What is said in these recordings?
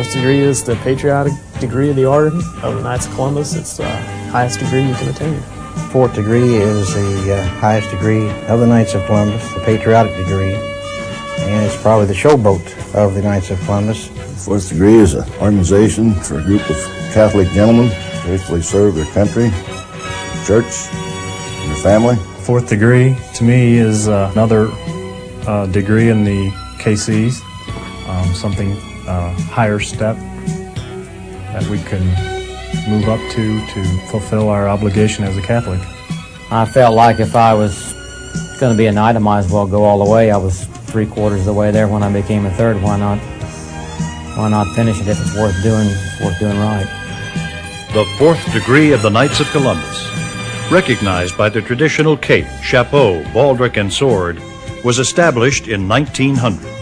fourth degree is the patriotic degree of the Order of the Knights of Columbus. It's the highest degree you can attain. Fourth degree is the highest degree of the Knights of Columbus, the patriotic degree, and it's probably the showboat of the Knights of Columbus. Fourth degree is an organization for a group of Catholic gentlemen who faithfully serve their country, their church, and their family. Fourth degree, to me, is another degree in the KCs, something higher step that we can move up to fulfill our obligation as a Catholic. I felt like if I was going to be a knight, I might as well go all the way. I was 3/4 of the way there when I became a third. Why not finish it if it's worth doing right? The fourth degree of the Knights of Columbus, recognized by the traditional cape, chapeau, baldric, and sword, was established in 1900.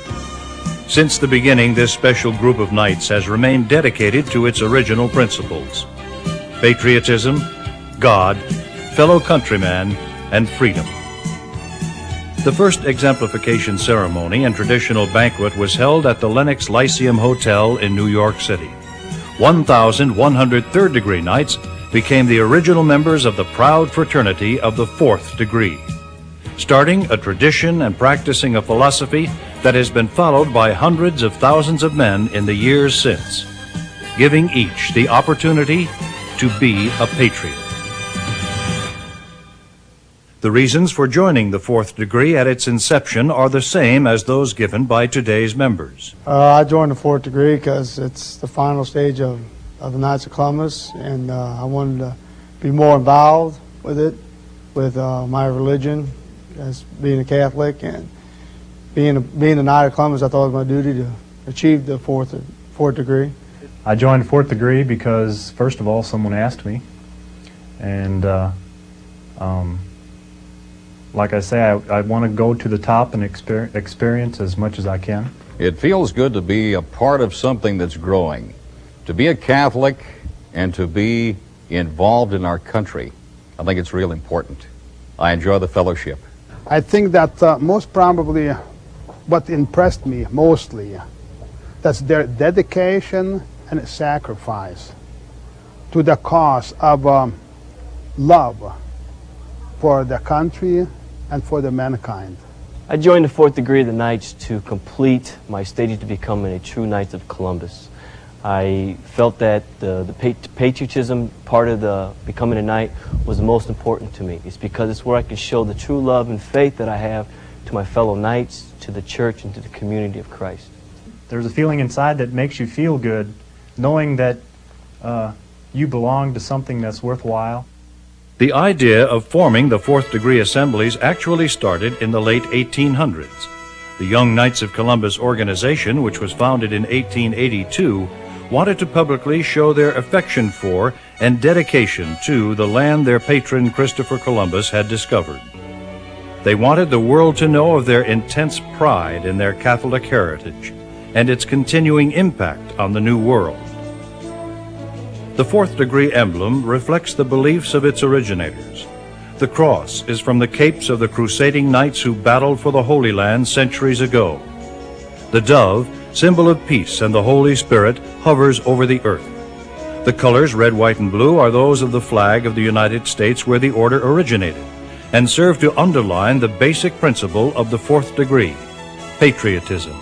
Since the beginning, this special group of knights has remained dedicated to its original principles: patriotism, God, fellow countryman, and freedom. The first exemplification ceremony and traditional banquet was held at the Lenox Lyceum Hotel in New York City. 1,100 third-degree knights became the original members of the proud fraternity of the fourth degree, starting a tradition and practicing a philosophy that has been followed by hundreds of thousands of men in the years since, giving each the opportunity to be a patriot. The reasons for joining the fourth degree at its inception are the same as those given by today's members. I joined the fourth degree because it's the final stage of the Knights of Columbus, and I wanted to be more involved with it, with my religion, as being a Catholic, and being a Knight of Columbus. I thought it was my duty to achieve the fourth degree. I joined the fourth degree because, first of all, someone asked me, and like I say, I want to go to the top and experience as much as I can. It feels good to be a part of something that's growing, to be a Catholic and to be involved in our country. I think it's real important. I enjoy the fellowship. I think that most probably what impressed me mostly, that's their dedication and sacrifice to the cause of love for the country and for the mankind. I joined the fourth degree of the Knights to complete my studies to become a true Knight of Columbus. I felt that the patriotism part of the becoming a knight was the most important to me. It's because it's where I can show the true love and faith that I have to my fellow knights, to the church, and to the community of Christ. There's a feeling inside that makes you feel good, knowing that you belong to something that's worthwhile. The idea of forming the fourth degree assemblies actually started in the late 1800s. The Young Knights of Columbus organization, which was founded in 1882, wanted to publicly show their affection for and dedication to the land their patron Christopher Columbus had discovered. They wanted the world to know of their intense pride in their Catholic heritage and its continuing impact on the New World. The fourth degree emblem reflects the beliefs of its originators. The cross is from the capes of the crusading knights who battled for the Holy Land centuries ago. The dove, symbol of peace and the Holy Spirit, hovers over the earth. The colors red, white, and blue are those of the flag of the United States where the order originated, and serve to underline the basic principle of the fourth degree, patriotism,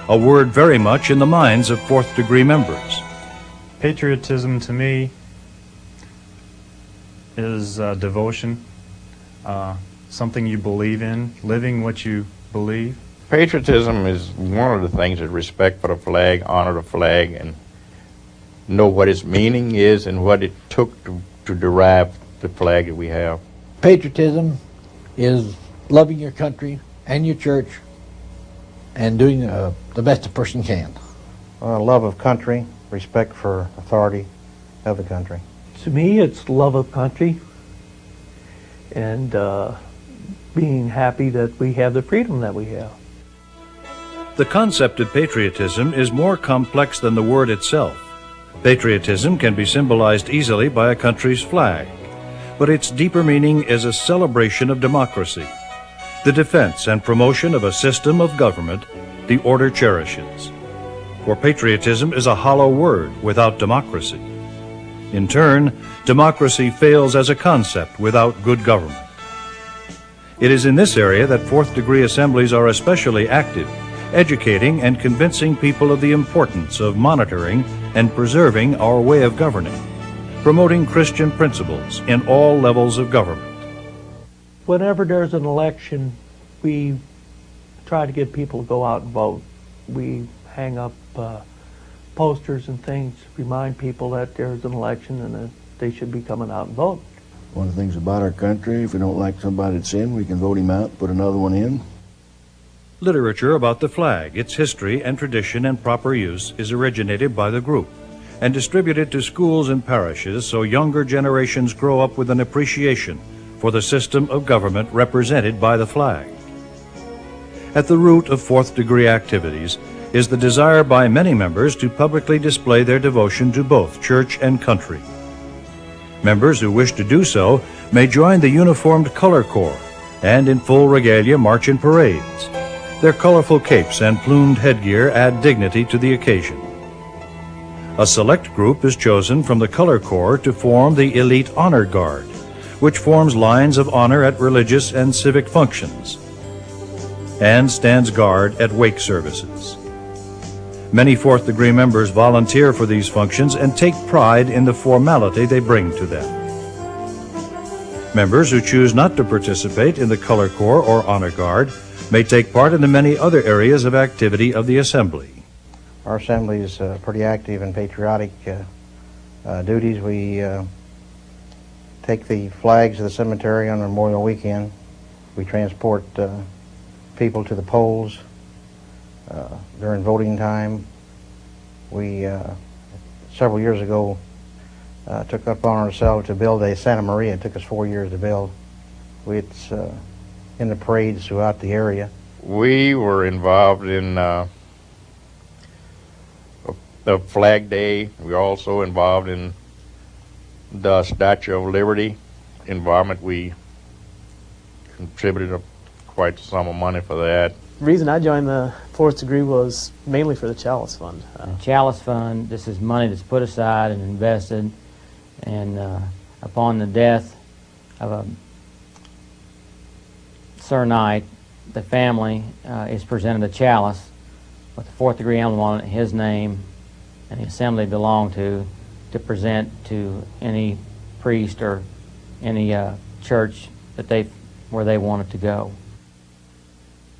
a word very much in the minds of fourth degree members. Patriotism to me is devotion, something you believe in, living what you believe. Patriotism is one of the things that respect for the flag, honor the flag, and know what its meaning is and what it took to derive the flag that we have. Patriotism is loving your country and your church and doing the best a person can. Love of country, respect for authority of the country. To me, it's love of country and being happy that we have the freedom that we have. The concept of patriotism is more complex than the word itself. Patriotism can be symbolized easily by a country's flag, but its deeper meaning is a celebration of democracy, the defense and promotion of a system of government the order cherishes. for patriotism is a hollow word without democracy. In turn, democracy fails as a concept without good government. It is in this area that fourth-degree assemblies are especially active, educating and convincing people of the importance of monitoring and preserving our way of governing, promoting Christian principles in all levels of government. Whenever there's an election, we try to get people to go out and vote. We hang up posters and things, remind people that there's an election and that they should be coming out and vote. One of the things about our country, if we don't like somebody that's in, we can vote him out, put another one in. Literature about the flag, its history and tradition and proper use is originated by the group and distributed to schools and parishes so younger generations grow up with an appreciation for the system of government represented by the flag. At the root of fourth-degree activities is the desire by many members to publicly display their devotion to both church and country. Members who wish to do so may join the uniformed color corps and in full regalia march in parades. Their colorful capes and plumed headgear add dignity to the occasion. A select group is chosen from the color corps to form the elite honor guard, which forms lines of honor at religious and civic functions and stands guard at wake services. Many fourth-degree members volunteer for these functions and take pride in the formality they bring to them. Members who choose not to participate in the color corps or honor guard may take part in the many other areas of activity of the assembly. Our assembly is pretty active in patriotic duties. We take the flags to the cemetery on Memorial Weekend. We transport people to the polls during voting time. We, several years ago, took upon ourselves to build a Santa Maria. It took us 4 years to build. It's in the parades throughout the area. We were involved in the Flag Day. We were also involved in the Statue of Liberty involvement. We contributed quite a sum of money for that. The reason I joined the fourth degree was mainly for the Chalice Fund. The Chalice Fund, this is money that's put aside and invested, and upon the death of a Sir Knight, the family is presented a chalice with the fourth degree emblem on it, his name, and the assembly belonged to present to any priest or any church that where they wanted to go.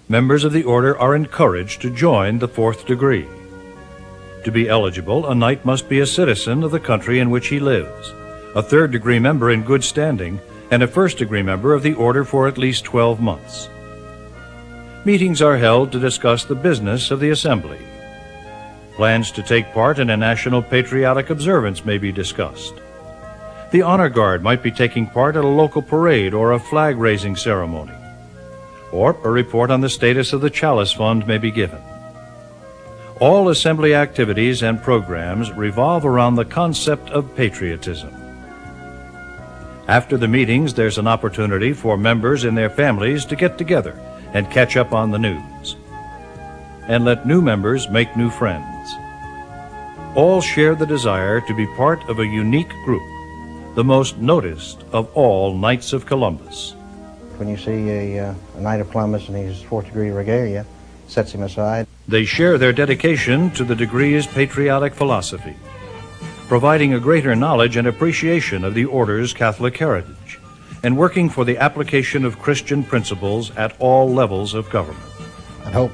Members of the order are encouraged to join the fourth degree. To be eligible, a knight must be a citizen of the country in which he lives, a third-degree member in good standing, and a first-degree member of the order for at least 12 months. Meetings are held to discuss the business of the assembly. Plans to take part in a national patriotic observance may be discussed. The honor guard might be taking part at a local parade or a flag-raising ceremony, or a report on the status of the Chalice Fund may be given. All assembly activities and programs revolve around the concept of patriotism. After the meetings, there's an opportunity for members and their families to get together and catch up on the news, and let new members make new friends. All share the desire to be part of a unique group, the most noticed of all Knights of Columbus. When you see a Knight of Columbus in his fourth-degree regalia, sets him aside. They share their dedication to the degree's patriotic philosophy, providing a greater knowledge and appreciation of the order's Catholic heritage, and working for the application of Christian principles at all levels of government. I hope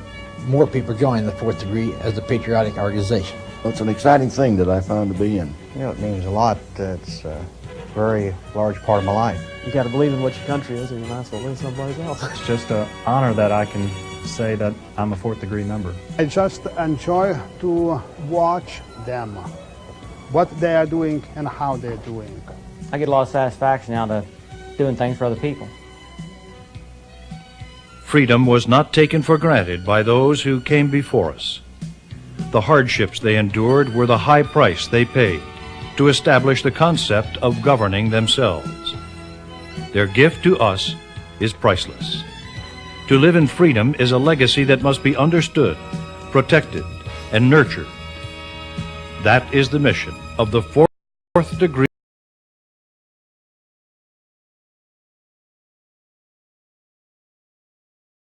more people join the fourth degree as a patriotic organization. Well, it's an exciting thing that I found to be in. You know, it means a lot. It's a very large part of my life. You got to believe in what your country is, or you might as well live someplace else. It's just an honor that I can say that I'm a fourth degree member. I just enjoy to watch them, what they are doing and how they're doing. I get a lot of satisfaction out of doing things for other people. Freedom was not taken for granted by those who came before us. The hardships they endured were the high price they paid to establish the concept of governing themselves. Their gift to us is priceless. To live in freedom is a legacy that must be understood, protected, and nurtured That is the mission of the fourth degree